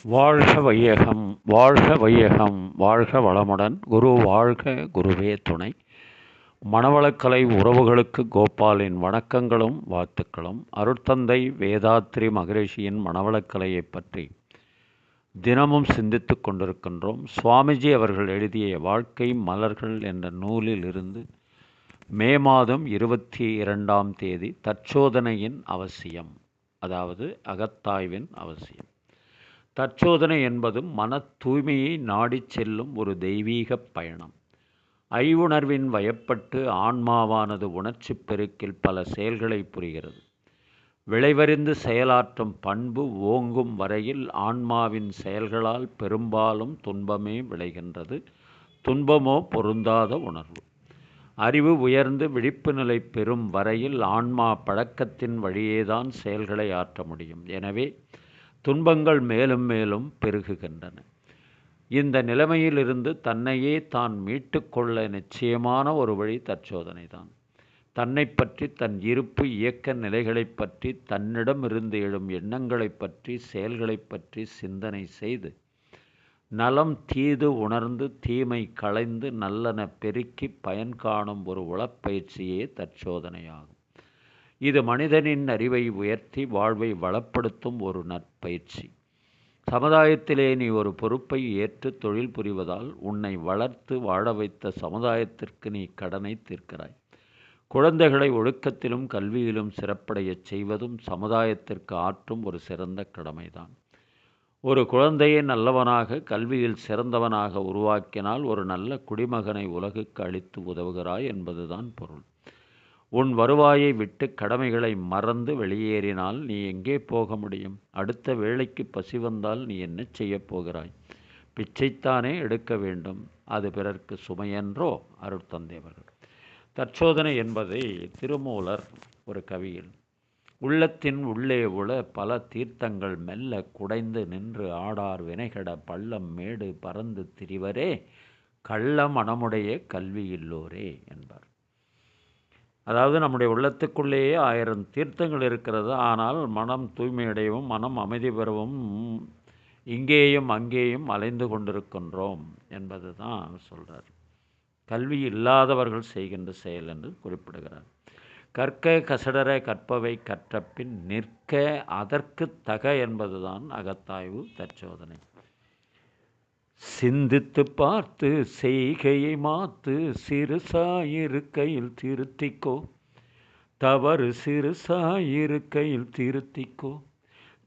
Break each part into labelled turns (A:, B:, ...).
A: வாழ்க வையகம் வாழ்க வையகம் வாழ்க வளமுடன் குரு வாழ்க குருவே துணை. மனவளக்கலை உறவுகளுக்கு கோபாலின் வணக்கங்களும் வாழ்த்துக்களும். அருட்தந்தை வேதாத்ரி மகரிஷியின் மனவளக்கலையை பற்றி தினமும் சிந்தித்து கொண்டிருக்கின்றோம். சுவாமிஜி அவர்கள் எழுதிய வாழ்க்கை மலர்கள் என்ற நூலில் இருந்து மே மாதம் 22ஆம் தேதி தற்சோதனையின் அவசியம், அதாவது அகத்தாய்வின் அவசியம். தற்சோதனை என்பது மன தூய்மையை நாடிச் செல்லும் ஒரு தெய்வீக பயணம். ஐவுணர்வின் வயப்பட்டு ஆன்மாவானது உணர்ச்சி பெருக்கில் பல செயல்களை புரிகிறது. விளைவறிந்து செயலாற்றும் பண்பு ஓங்கும் வரையில் ஆன்மாவின் செயல்களால் பெரும்பாலும் துன்பமே விளைகின்றது. துன்பமோ பொருந்தாத உணர்வு. அறிவு உயர்ந்து விழிப்பு நிலை பெறும் வரையில் ஆன்மா பழக்கத்தின் வழியேதான் செயல்களை ஆற்ற முடியும். எனவே துன்பங்கள் மேலும் மேலும் பெருகுகின்றன. இந்த நிலைமையிலிருந்து தன்னையே தான் மீட்டு கொள்ள நிச்சயமான ஒரு வழி தற்சோதனை தான். தன்னை பற்றி, தன் இருப்பு இயக்க நிலைகளை பற்றி, தன்னிடமிருந்து எழும் எண்ணங்களை பற்றி, செயல்களை பற்றி சிந்தனை செய்து நலம் தீது உணர்ந்து தீமை களைந்து நல்லன பெருக்கி பயன் காணும் ஒரு உளப்பயிற்சியே தற்சோதனையாகும். இது மனிதனின் அறிவை உயர்த்தி வாழ்வை வளப்படுத்தும் ஒரு நற்பயிற்சி. சமுதாயத்திலே நீ ஒரு பொறுப்பை ஏற்று தொழில் புரிவதால் உன்னை வளர்த்து வாழ வைத்த சமுதாயத்திற்கு நீ கடனை தீர்க்கிறாய். குழந்தைகளை ஒழுக்கத்திலும் கல்வியிலும் சிறப்படையச் செய்வதும் சமுதாயத்திற்கு ஆற்றும் ஒரு சிறந்த கடமைதான். ஒரு குழந்தையை நல்லவனாக, கல்வியில் சிறந்தவனாக உருவாக்கினால் ஒரு நல்ல குடிமகனை உலகுக்கு அளித்து உதவுகிறாய் என்பதுதான் பொருள். உன் வருவாயை விட்டு கடமைகளை மறந்து வெளியேறினால் நீ எங்கே போக முடியும்? அடுத்த வேளைக்கு பசி வந்தால் நீ என்ன செய்யப் போகிறாய்? பிச்சைத்தானே எடுக்க வேண்டும். அது பிறர்க்கு சுமையென்றோ? அருட்தந்தை அவர்கள். தற்சோதனை என்பதை திருமூலர் ஒரு கவியில், உள்ளத்தின் உள்ளே உள பல தீர்த்தங்கள் மெல்ல குடைந்து நின்று ஆடார் வினைகட பள்ளம் மேடு பறந்து திரிவரே கள்ள மனமுடைய கல்வியில்லோரே என்பார். அதாவது நம்முடைய உள்ளத்துக்குள்ளேயே 1000 தீர்த்தங்கள் இருக்கிறது. ஆனால் மனம் தூய்மையடையவும் மனம் அமைதி பெறவும் இங்கேயும் அங்கேயும் அலைந்து கொண்டிருக்கின்றோம் என்பது தான் சொல்கிறார். கல்வி இல்லாதவர்கள் செய்கின்ற செயல் என்று குறிப்பிடுகிறார். கற்க கசடர கற்பவை கற்ற பின் நிற்க அதற்கு தக என்பதுதான் அகத்தாய்வு தற்சோதனை. சிந்தித்து பார்த்து செய்கையை மாத்து, சிறுசாயிருக்கையில் திருத்திக்கோ. தவறு சிறுசாயிருக்கையில் திருத்திக்கோ.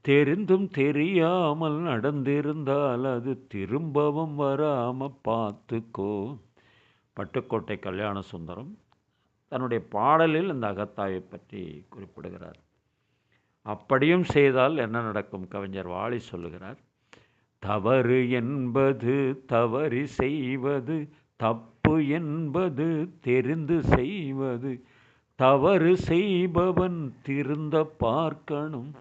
A: தெரிந்தும் தெரியாமல் நடந்திருந்தால் அது திரும்பவும் வராம பார்த்துக்கோ. பட்டுக்கோட்டை கல்யாண சுந்தரம் தன்னுடைய பாடலில் இந்த அகத்தாய்வை பற்றி குறிப்பிடுகிறார். அப்படியும் செய்தால் என்ன நடக்கும்? கவிஞர் வாலி சொல்லுகிறார், தவறு என்பது தவறி செய்வது, தப்பு என்பது தெரிந்து செய்வது. தவறு செய்பவன் திருந்த பார்க்கணும்,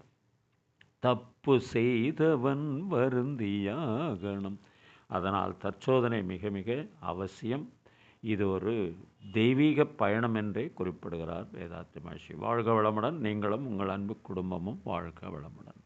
A: தப்பு செய்தவன் வருந்தியாகணும். அதனால் தற்சோதனை மிக மிக அவசியம். இது ஒரு தெய்வீக பயணம் என்றே குறிப்பிடுகிறார் வேதாத்ரி மகரிஷி. வாழ்க வளமுடன். நீங்களும் உங்கள் அன்பு குடும்பமும் வாழ்க வளமுடன்.